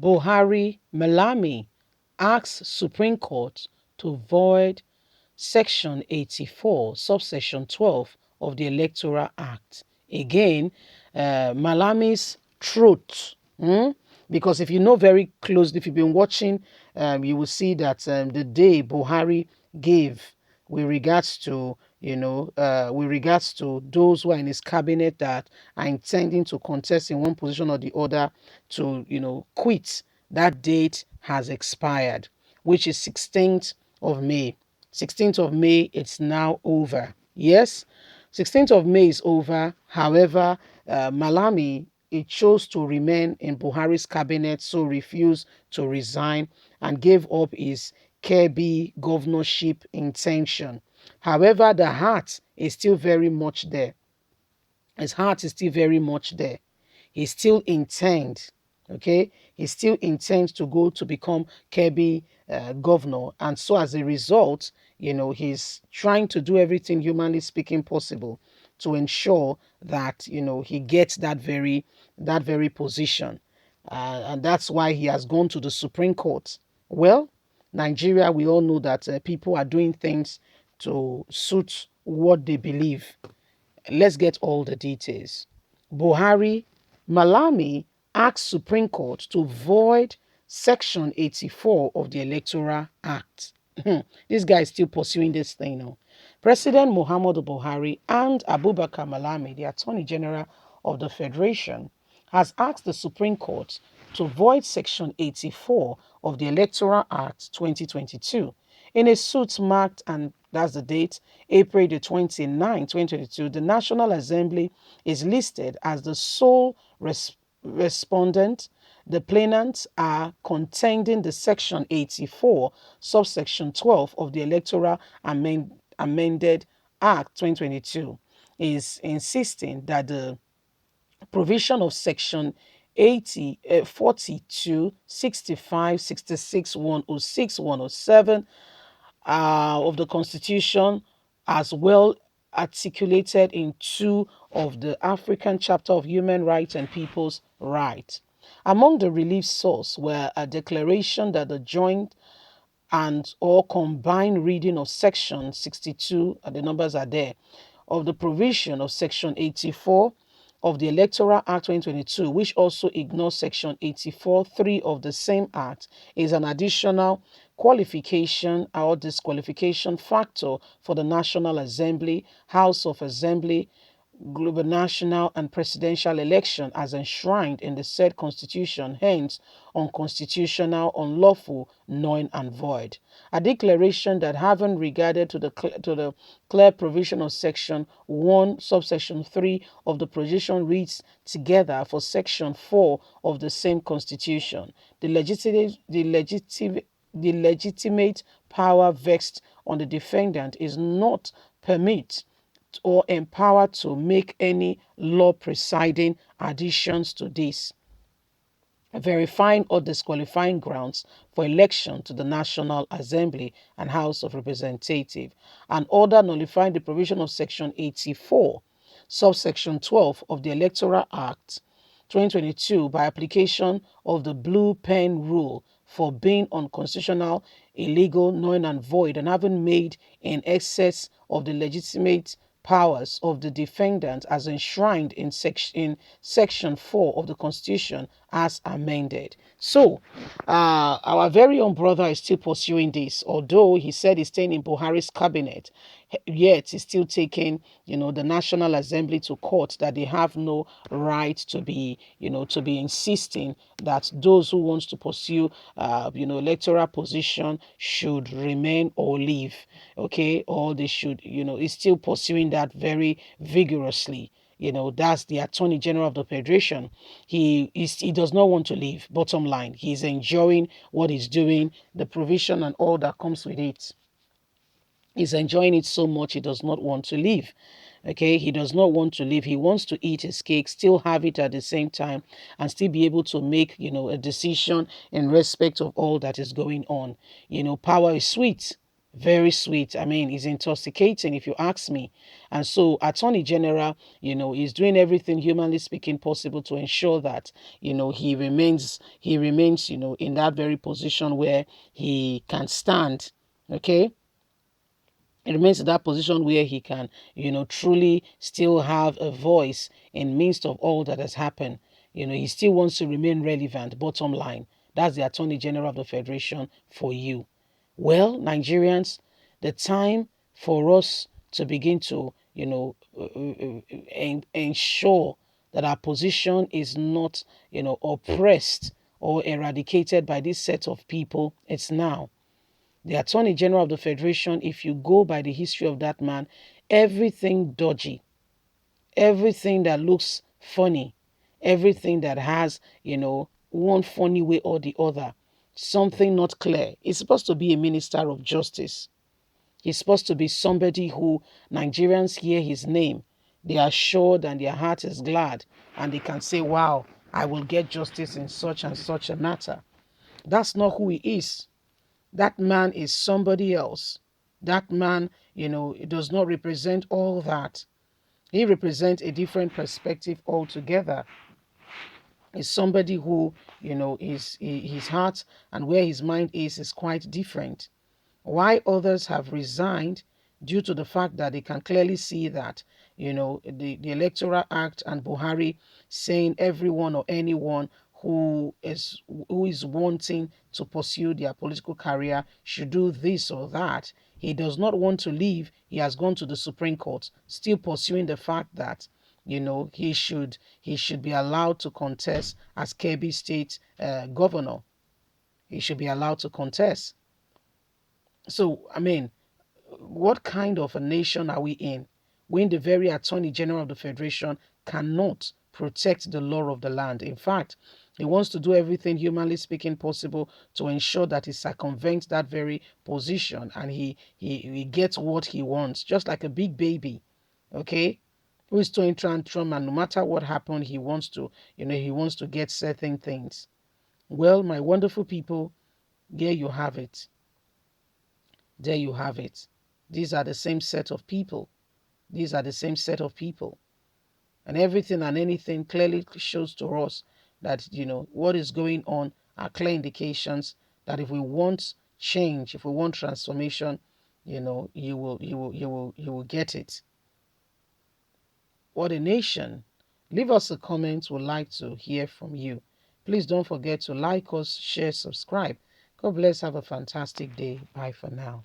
Buhari Malami asks Supreme Court to void Section 84, subsection 12 of the Electoral Act. Again, Malami's truth. Because if you know very closely, if you've been watching, you will see that the day Buhari gave with regards to, with regards to those who are in his cabinet that are intending to contest in one position or the other to, quit, that date has expired, which is 16th of May. 16th of May, it's now over. Yes, 16th of May is over. However, Malami, he chose to remain in Buhari's cabinet, so refused to resign and gave up his Kebbi governorship intention. However, the heart is still very much there. His heart is still very much there. He still intends, okay? He still intends to go to become Kebbi governor. And so as a result, he's trying to do everything humanly speaking possible to ensure that, he gets that very position. And that's why he has gone to the Supreme Court. Well, Nigeria, we all know that people are doing things to suit what they believe. Let's get all the details. Buhari, Malami asked Supreme Court to void Section 84 of the Electoral Act. This guy is still pursuing this thing now. President Muhammadu Buhari and Abubakar Malami, the Attorney General of the Federation, has asked the Supreme Court to void Section 84 of the Electoral Act 2022 in a suit marked, and that's the date, April the 29th, 2022. The National Assembly is listed as the sole respondent. The plaintiffs are contending the Section 84, subsection 12 of the Electoral Amended Act 2022 is insisting that the provision of Section 80, 42, 65, 66, 106, 107 of the Constitution, as well articulated in two of the African Chapter of Human Rights and People's Rights. Among the relief source were a declaration that the joint and or combined reading of section 62, the numbers are there, of the provision of section 84 of the Electoral Act 2022, which also ignores section 84(3) of the same act, is an additional qualification or disqualification factor for the National Assembly, House of Assembly, global national and presidential election as enshrined in the said constitution, hence unconstitutional, unlawful, null and void. A declaration that, having regarded to the clear provision of section 1 subsection 3 of the provision, reads together for section 4 of the same constitution, the legitimate power vested on the defendant is not permit or empowered to make any law presiding additions to this, verifying or disqualifying grounds for election to the National Assembly and House of Representatives, and order nullifying the provision of Section 84, subsection 12 of the Electoral Act 2022 by application of the blue pen rule for being unconstitutional, illegal, null and void, and having made in excess of the legitimate powers of the defendant as enshrined in section 4 of the Constitution as amended. So, our very own brother is still pursuing this, although he said he's staying in Buhari's cabinet, yet he's still taking, the National Assembly to court, that they have no right to be, insisting that those who want to pursue, electoral position should remain or leave, okay, or they should, he's still pursuing that very vigorously. That's the Attorney General of the Federation. He does not want to leave. Bottom line, he's enjoying what he's doing, the provision and all that comes with it. He's enjoying it so much he does not want to leave. Okay, he does not want to leave. He wants to eat his cake, still have it at the same time, and still be able to make, a decision in respect of all that is going on. Power is sweet. Very sweet. I mean, it's intoxicating if you ask me. And so, Attorney General, is doing everything humanly speaking possible to ensure that, he remains, in that very position where he can stand. Okay, he remains in that position where he can, truly still have a voice in midst of all that has happened. He still wants to remain relevant. Bottom line, that's the Attorney General of the Federation for you. Well, Nigerians, the time for us to begin to, ensure that our position is not, oppressed or eradicated by this set of people, it's now. The Attorney General of the Federation, if you go by the history of that man, everything dodgy, everything that looks funny, everything that has, one funny way or the other, something not clear. He's supposed to be a minister of justice. He's supposed to be somebody who Nigerians hear his name. They are assured and their heart is glad and they can say, wow, I will get justice in such and such a matter. That's not who he is. That man is somebody else. That man, does not represent all that. He represents a different perspective altogether. Is somebody who, his heart and where his mind is quite different. Why others have resigned due to the fact that they can clearly see that, the Electoral Act and Buhari saying everyone or anyone who is wanting to pursue their political career should do this or that. He does not want to leave. He has gone to the Supreme Court, still pursuing the fact that he should be allowed to contest as Kebbi State governor. He should be allowed to contest. So, I mean, what kind of a nation are we in when the very Attorney General of the Federation cannot protect the law of the land? In fact, he wants to do everything humanly speaking possible to ensure that he circumvents that very position and he gets what he wants, just like a big baby, okay? Who is throwing tantrum, and no matter what happened, he wants to get certain things. Well, my wonderful people, there you have it. There you have it. These are the same set of people. These are the same set of people. And everything and anything clearly shows to us that, what is going on are clear indications that if we want change, if we want transformation, you will get it. What a nation. Leave us a comment. We'd like to hear from you. Please don't forget to like us, share, subscribe. God bless. Have a fantastic day. Bye for now.